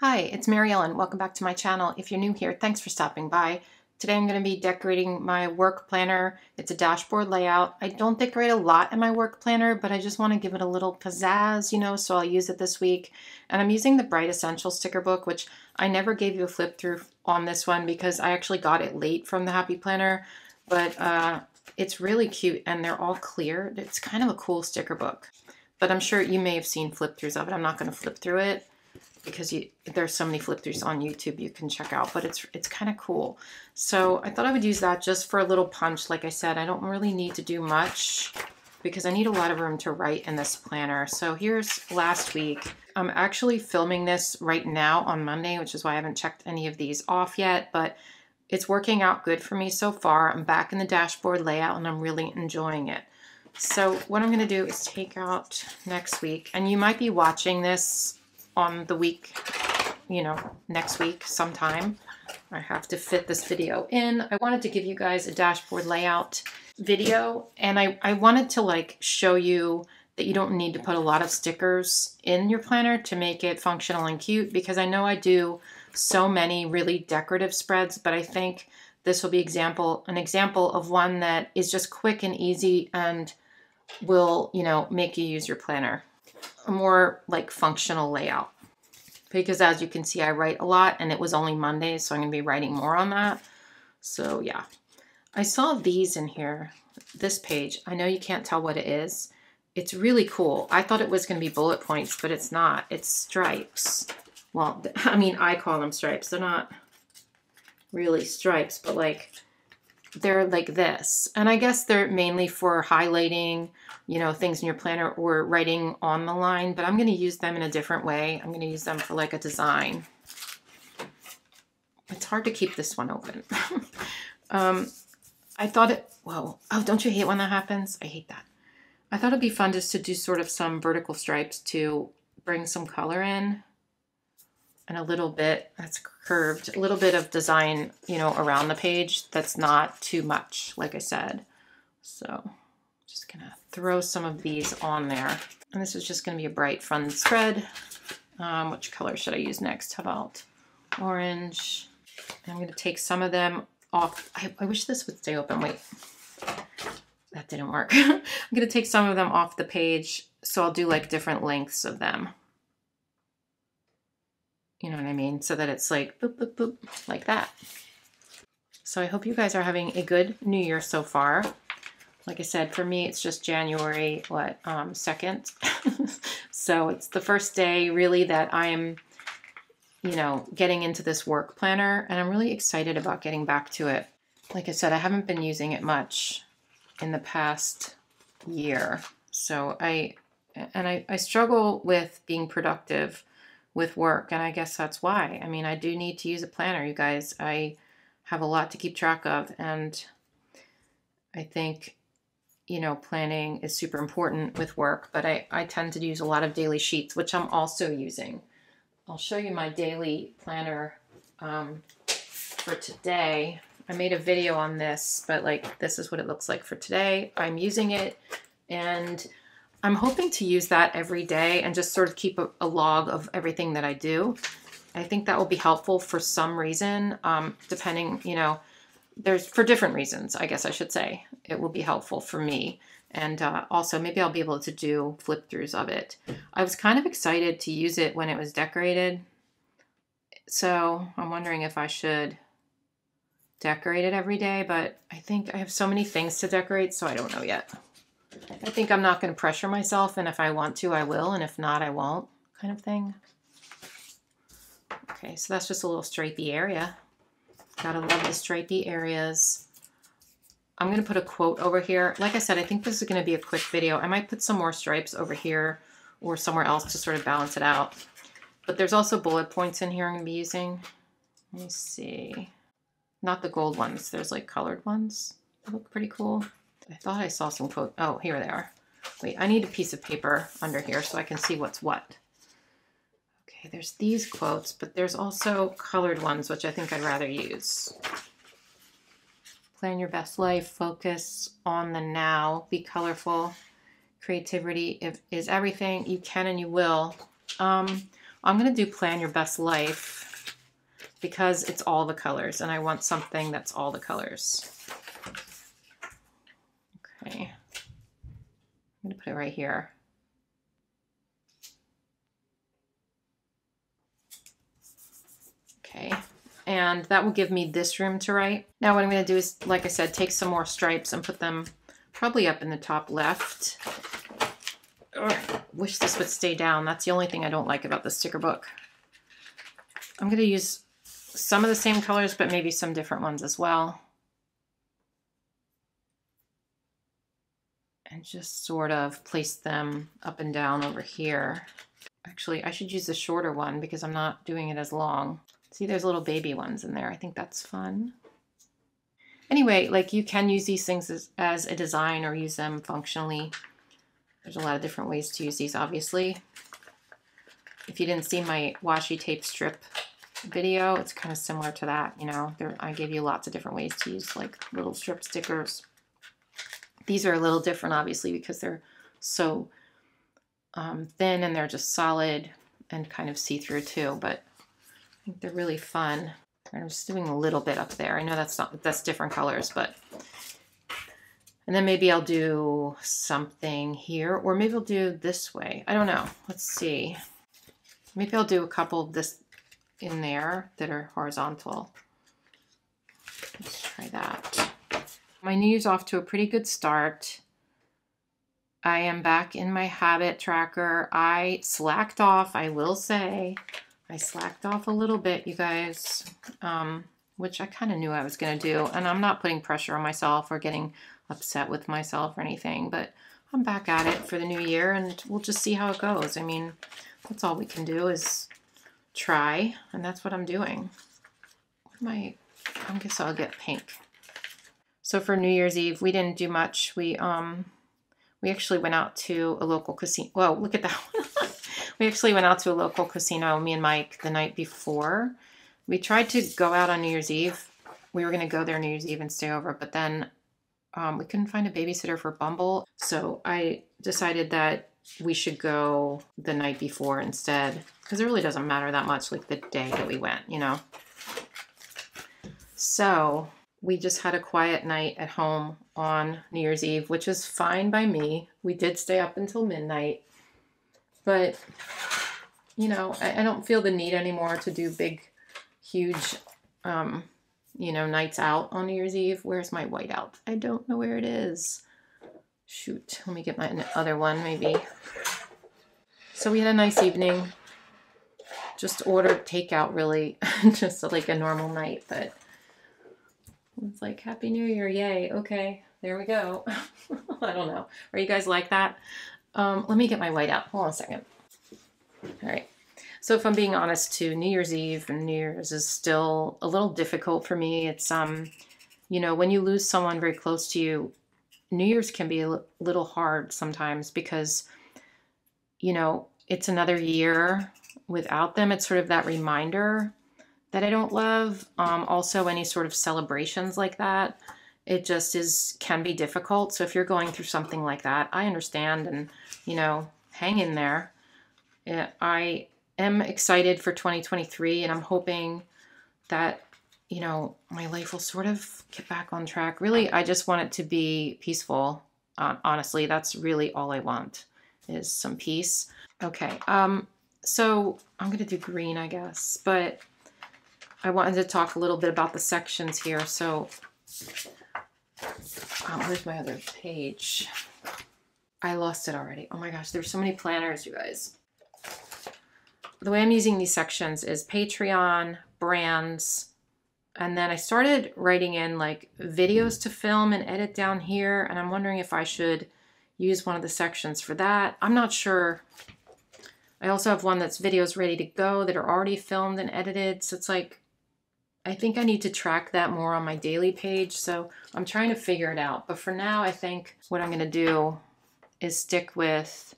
Hi, it's Mary Ellen. Welcome back to my channel. If you're new here, thanks for stopping by. Today I'm going to be decorating my work planner. It's a dashboard layout. I don't decorate a lot in my work planner, but I just want to give it a little pizzazz, so I'll use it this week. And I'm using the Bright Essentials sticker book, which I never gave you a flip through on this one because I actually got it late from the Happy Planner, but it's really cute and they're all clear. It's kind of a cool sticker book, but I'm sure you may have seen flip throughs of it. I'm not going to flip through it, because there's so many flip throughs on YouTube you can check out, but it's kind of cool. So I thought I would use that just for a little punch. Like I said, I don't really need to do much because I need a lot of room to write in this planner. So here's last week. I'm actually filming this right now on Monday, which is why I haven't checked any of these off yet, but it's working out good for me so far. I'm back in the dashboard layout and I'm really enjoying it. So what I'm going to do is take out next week, and you might be watching this on the week, next week sometime. I have to fit this video in. I wanted to give you guys a dashboard layout video, and I wanted to show you that you don't need to put a lot of stickers in your planner to make it functional and cute, because I know I do so many really decorative spreads, but I think this will be an example of one that is just quick and easy and will, make you use your planner. A more functional layout, because as you can see, I write a lot and it was only Monday, so I'm going to be writing more on that. So yeah, I saw these in here, this page. I know you can't tell what it is. It's really cool. I thought it was going to be bullet points, but it's not. It's stripes. Well, I call them stripes. They're not really stripes, but they're like this. And I guess they're mainly for highlighting, things in your planner or writing on the line, but I'm going to use them in a different way. I'm going to use them for a design. It's hard to keep this one open. I thought whoa, oh, don't you hate when that happens? I hate that. I thought it'd be fun just to do sort of some vertical stripes to bring some color in, and a little bit that's curved, a little bit of design, around the page that's not too much, like I said. So just gonna throw some of these on there. And this is just gonna be a bright fun spread. Which color should I use next? How about orange? And I'm gonna take some of them off. I wish this would stay open. Wait, that didn't work. I'm gonna take some of them off the page. So I'll do different lengths of them. You know what I mean? So that it's boop, boop, boop, like that. So I hope you guys are having a good New Year so far. Like I said, for me, it's just January, 2nd. So it's the first day really that I'm, getting into this work planner, and I'm really excited about getting back to it. Like I said, I haven't been using it much in the past year. So I struggle with being productive with work, and I guess that's why. I do need to use a planner, you guys. I have a lot to keep track of, and I think, planning is super important with work, but I tend to use a lot of daily sheets, which I'm also using. I'll show you my daily planner for today. I made a video on this, but this is what it looks like for today. I'm using it, and I'm hoping to use that every day and just sort of keep a log of everything that I do. I think that will be helpful for some reason, depending, there's for different reasons, I guess I should say. It will be helpful for me. And also maybe I'll be able to do flip throughs of it. I was kind of excited to use it when it was decorated. So I'm wondering if I should decorate it every day, but I think I have so many things to decorate, so I don't know yet. I think I'm not going to pressure myself, and if I want to, I will, and if not, I won't, kind of thing. Okay, so that's just a little stripey area. Gotta love the stripey areas. I'm going to put a quote over here. Like I said, I think this is going to be a quick video. I might put some more stripes over here or somewhere else to sort of balance it out. But there's also bullet points in here I'm going to be using. Let me see. Not the gold ones. There's colored ones. They look pretty cool. I thought I saw some quote. Oh, here they are. Wait, I need a piece of paper under here so I can see what's what. Okay, there's these quotes, but there's also colored ones, which I think I'd rather use. Plan your best life, focus on the now, be colorful. Creativity is everything. You can and you will. I'm going to do Plan Your Best Life because it's all the colors and I want something that's all the colors. Okay. I'm going to put it right here. Okay. And that will give me this room to write. Now what I'm going to do is, like I said, take some more stripes and put them probably up in the top left. Ugh, wish this would stay down. That's the only thing I don't like about the sticker book. I'm going to use some of the same colors, but maybe some different ones as well. And just sort of place them up and down over here. Actually, I should use the shorter one because I'm not doing it as long. See, there's little baby ones in there. I think that's fun. Anyway, like you can use these things as a design or use them functionally. There's a lot of different ways to use these, obviously. If you didn't see my washi tape strip video, it's kind of similar to that. You know, I gave you lots of different ways to use like little strip stickers. These are a little different, obviously, because they're so thin and they're just solid and kind of see-through too, but I think they're really fun. I'm just doing a little bit up there. I know that's different colors, but, and then maybe I'll do something here, or maybe I'll do this way. I don't know. Let's see. Maybe I'll do a couple of this in there that are horizontal. Let's try that. My New Year's off to a pretty good start. I am back in my habit tracker. I slacked off, I will say. I slacked off a little bit, you guys, which I kind of knew I was going to do. And I'm not putting pressure on myself or getting upset with myself or anything, but I'm back at it for the new year and we'll just see how it goes. I mean, that's all we can do is try, and that's what I'm doing. I guess I'll get pink. So for New Year's Eve, we didn't do much. We actually went out to a local casino. Whoa, look at that one. We actually went out to a local casino, me and Mike, the night before. We tried to go out on New Year's Eve. We were going to go there New Year's Eve and stay over, but then we couldn't find a babysitter for Bumble. So I decided that we should go the night before instead, because it really doesn't matter that much, like the day that we went, you know? So we just had a quiet night at home on New Year's Eve, which is fine by me. We did stay up until midnight, but you know, I don't feel the need anymore to do big, huge, you know, nights out on New Year's Eve. Where's my whiteout? I don't know where it is. Shoot, let me get my other one maybe. So we had a nice evening. Just ordered takeout really, just like a normal night, but it's like, Happy New Year, yay, okay, there we go. I don't know. Are you guys like that? Let me get my white out. Hold on a second. All right. So if I'm being honest too, New Year's Eve and New Year's is still a little difficult for me. It's, you know, when you lose someone very close to you, New Year's can be a little hard sometimes because, you know, it's another year without them. It's sort of that reminder that I don't love. Also, any sort of celebrations like that, it just can be difficult. So if you're going through something like that, I understand, and, you know, hang in there. I am excited for 2023, and I'm hoping that, you know, my life will sort of get back on track. Really, I just want it to be peaceful. Honestly, that's really all I want is some peace. Okay, so I'm going to do green, I guess, but I wanted to talk a little bit about the sections here. So where's my other page? I lost it already. Oh my gosh, there's so many planners, you guys. The way I'm using these sections is Patreon, brands, and then I started writing in like videos to film and edit down here, and I'm wondering if I should use one of the sections for that. I'm not sure. I also have one that's videos ready to go that are already filmed and edited, so it's like, I think I need to track that more on my daily page, so I'm trying to figure it out. But for now, I think what I'm going to do is stick with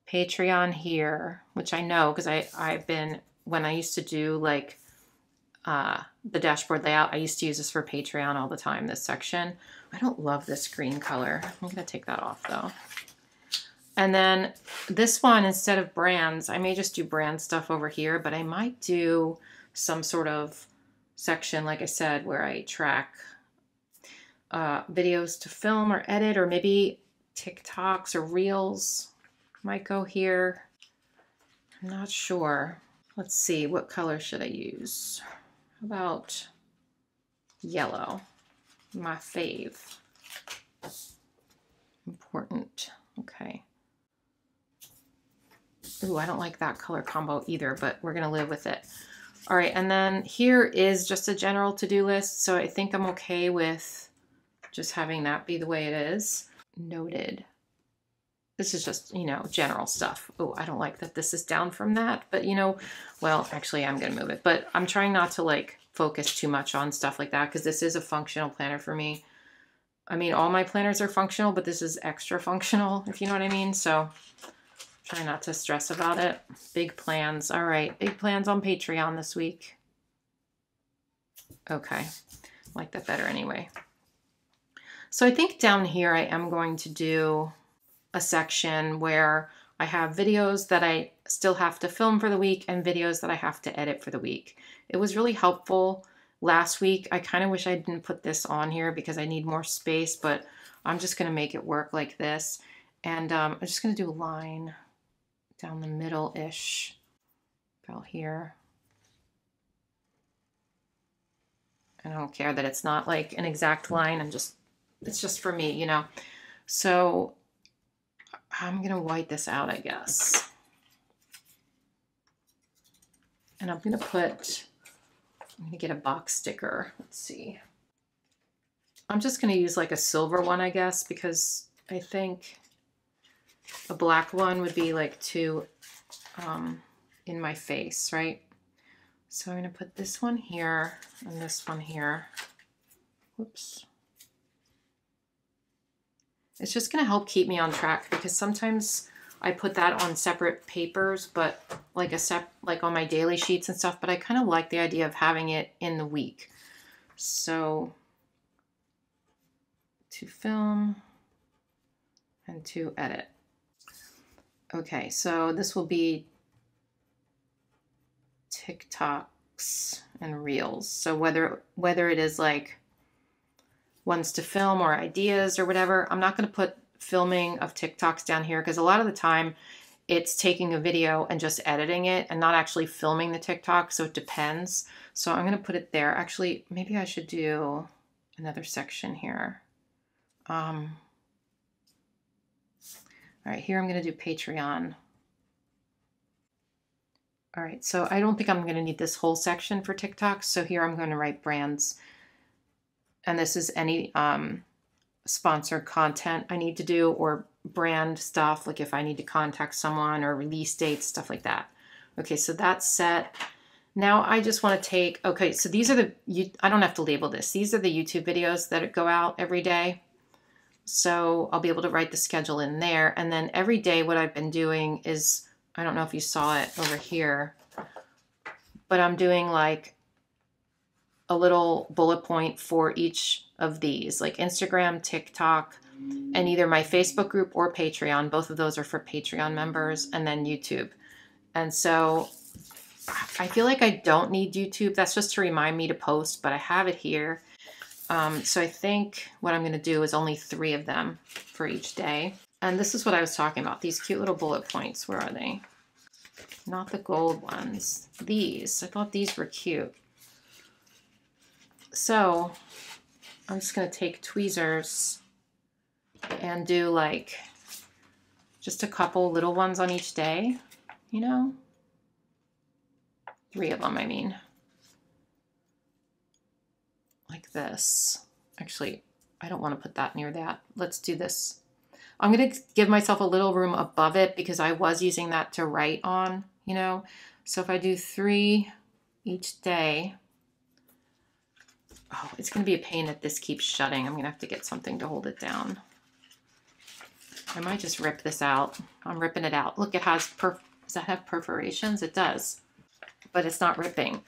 Patreon here, which I know because I've been, when I used to do like the dashboard layout, I used to use this for Patreon all the time, this section. I don't love this green color. I'm going to take that off though. And then this one, instead of brands, I may just do brand stuff over here, but I might do some sort of section, like I said, where I track videos to film or edit, or maybe TikToks or Reels might go here. I'm not sure. Let's see, what color should I use? How about yellow? My fave. Important. Okay. Ooh, I don't like that color combo either, but we're gonna live with it. All right, and then here is just a general to-do list, so I think I'm okay with just having that be the way it is. Noted. This is just, you know, general stuff. Oh, I don't like that this is down from that, but you know, well, actually I'm gonna move it, but I'm trying not to like focus too much on stuff like that because this is a functional planner for me. I mean, all my planners are functional, but this is extra functional, if you know what I mean. So try not to stress about it. Big plans. All right, big plans on Patreon this week. Okay, I like that better anyway. So I think down here I am going to do a section where I have videos that I still have to film for the week and videos that I have to edit for the week. It was really helpful last week. I kind of wish I didn't put this on here because I need more space, but I'm just going to make it work like this. And I'm just going to do a line down the middle-ish, about here. And I don't care that it's not like an exact line. It's just for me, you know. So I'm gonna white this out, I guess. And I'm gonna get a box sticker. Let's see. I'm just gonna use like a silver one, I guess, because I think a black one would be like too in my face, right? So I'm gonna put this one here and this one here. Whoops. It's just gonna help keep me on track because sometimes I put that on separate papers, but like like on my daily sheets and stuff, but I kind of like the idea of having it in the week. So to film and to edit. Okay, so this will be TikToks and Reels. So whether it is like ones to film or ideas or whatever, I'm not going to put filming of TikToks down here because a lot of the time it's taking a video and just editing it and not actually filming the TikTok, so it depends. So I'm going to put it there. Actually, maybe I should do another section here. All right, here I'm going to do Patreon. All right, so I don't think I'm going to need this whole section for TikTok. So here I'm going to write brands. And this is any sponsored content I need to do or brand stuff, like if I need to contact someone or release dates, stuff like that. Okay, so that's set. Now I just want to take, okay, so these are I don't have to label this. These are the YouTube videos that go out every day. So I'll be able to write the schedule in there. And then every day what I've been doing is, I don't know if you saw it over here, but I'm doing like a little bullet point for each of these, like Instagram, TikTok, and either my Facebook group or Patreon. Both of those are for Patreon members, and then YouTube. And so I feel like I don't need YouTube. That's just to remind me to post, but I have it here. So I think what I'm going to do is only 3 of them for each day. And this is what I was talking about, these cute little bullet points. Where are they? Not the gold ones. These. I thought these were cute. So I'm just going to take tweezers and do like just a couple little ones on each day, you know? 3 of them, I mean. Like this. Actually, I don't want to put that near that. Let's do this. I'm going to give myself a little room above it because I was using that to write on, you know? So if I do 3 each day, oh, it's going to be a pain that this keeps shutting. I'm going to have to get something to hold it down. I might just rip this out. I'm ripping it out. Look, it has, does that have perforations? It does, but it's not ripping.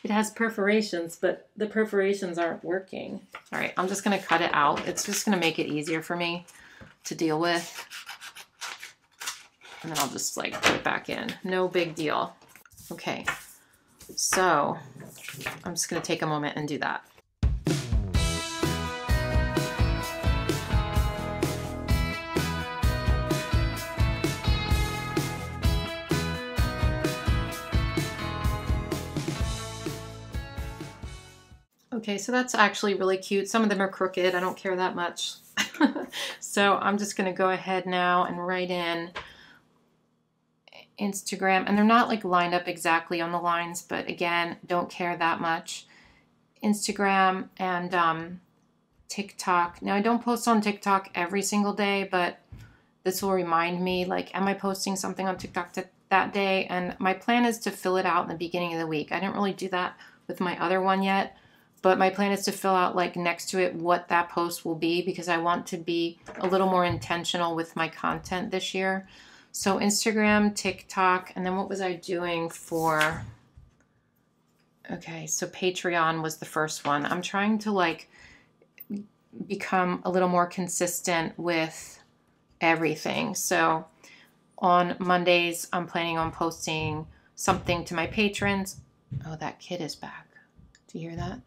It has perforations, but the perforations aren't working. All right, I'm just going to cut it out. It's just going to make it easier for me. to deal with. And then I'll just like put it back in. No big deal. Okay, so I'm just gonna take a moment and do that. Okay, so that's actually really cute. Some of them are crooked. I don't care that much. So I'm just going to go ahead now and write in Instagram. And they're not like lined up exactly on the lines, but again, don't care that much. Instagram and TikTok. Now, I don't post on TikTok every single day, but this will remind me, like, am I posting something on TikTok that day? And my plan is to fill it out in the beginning of the week. I didn't really do that with my other one yet. But my plan is to fill out like next to it what that post will be because I want to be a little more intentional with my content this year. So Instagram, TikTok, and then what was I doing for, okay, so Patreon was the first one. I'm trying to like become a little more consistent with everything. So on Mondays, I'm planning on posting something to my patrons. Oh, that kid is back. Do you hear that?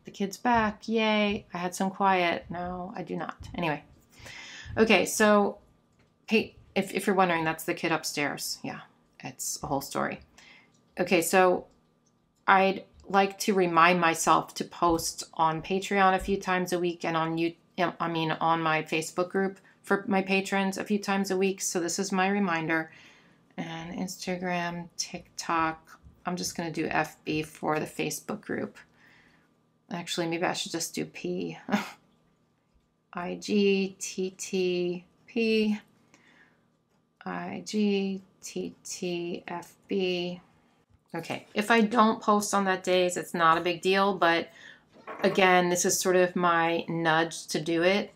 The kid's back. Yay. I had some quiet. No, I do not. Anyway. Okay, so if you're wondering, that's the kid upstairs. Yeah, it's a whole story. Okay, so I'd like to remind myself to post on Patreon a few times a week and on my Facebook group for my patrons a few times a week. So this is my reminder. And Instagram, TikTok. I'm just going to do FB for the Facebook group. Actually, maybe I should just do P. IG, TT, P. IG, TT, FB. Okay, if I don't post on that days, it's not a big deal. But again, this is sort of my nudge to do it.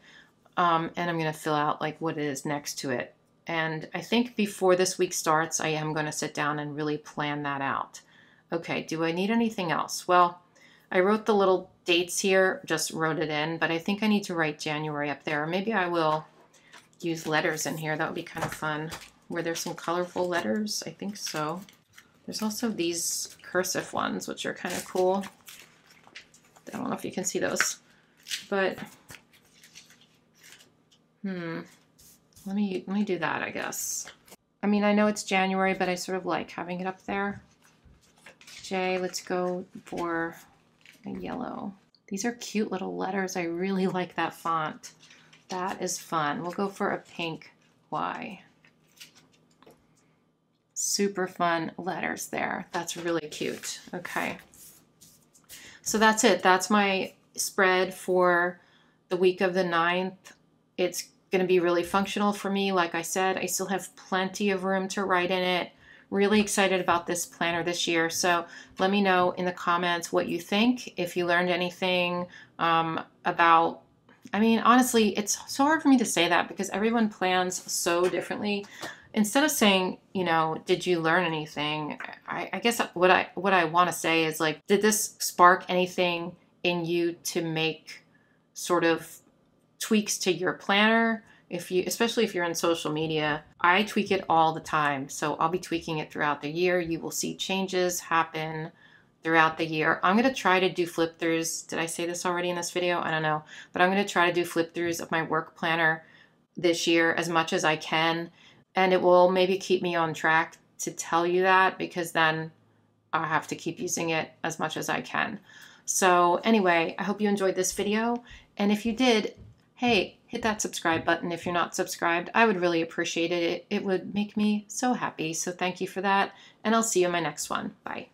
And I'm going to fill out like what it is next to it. And I think before this week starts, I am going to sit down and really plan that out. Okay, do I need anything else? Well, I wrote the little dates here, just wrote it in, but I think I need to write January up there. Or maybe I will use letters in here. That would be kind of fun. Were there some colorful letters? I think so. There's also these cursive ones, which are kind of cool. I don't know if you can see those, but let me do that, I guess. I mean, I know it's January, but I sort of like having it up there. J, let's go for a yellow. These are cute little letters. I really like that font. That is fun. We'll go for a pink Y. Super fun letters there. That's really cute. Okay. So that's it. That's my spread for the week of the 9th. It's going to be really functional for me. Like I said, I still have plenty of room to write in it. Really excited about this planner this year. So let me know in the comments what you think. If you learned anything about, I mean, honestly, it's so hard for me to say that because everyone plans so differently. Instead of saying, you know, did you learn anything? I guess what I want to say is like, did this spark anything in you to make sort of tweaks to your planner? Especially if you're in social media, I tweak it all the time. So I'll be tweaking it throughout the year. You will see changes happen throughout the year. I'm going to try to do flip throughs. Did I say this already in this video? I don't know. But I'm going to try to do flip throughs of my work planner this year as much as I can. And it will maybe keep me on track to tell you that because then I'll have to keep using it as much as I can. So anyway, I hope you enjoyed this video. And if you did, hey, hit that subscribe button if you're not subscribed. I would really appreciate it. It would make me so happy. So thank you for that. And I'll see you in my next one. Bye.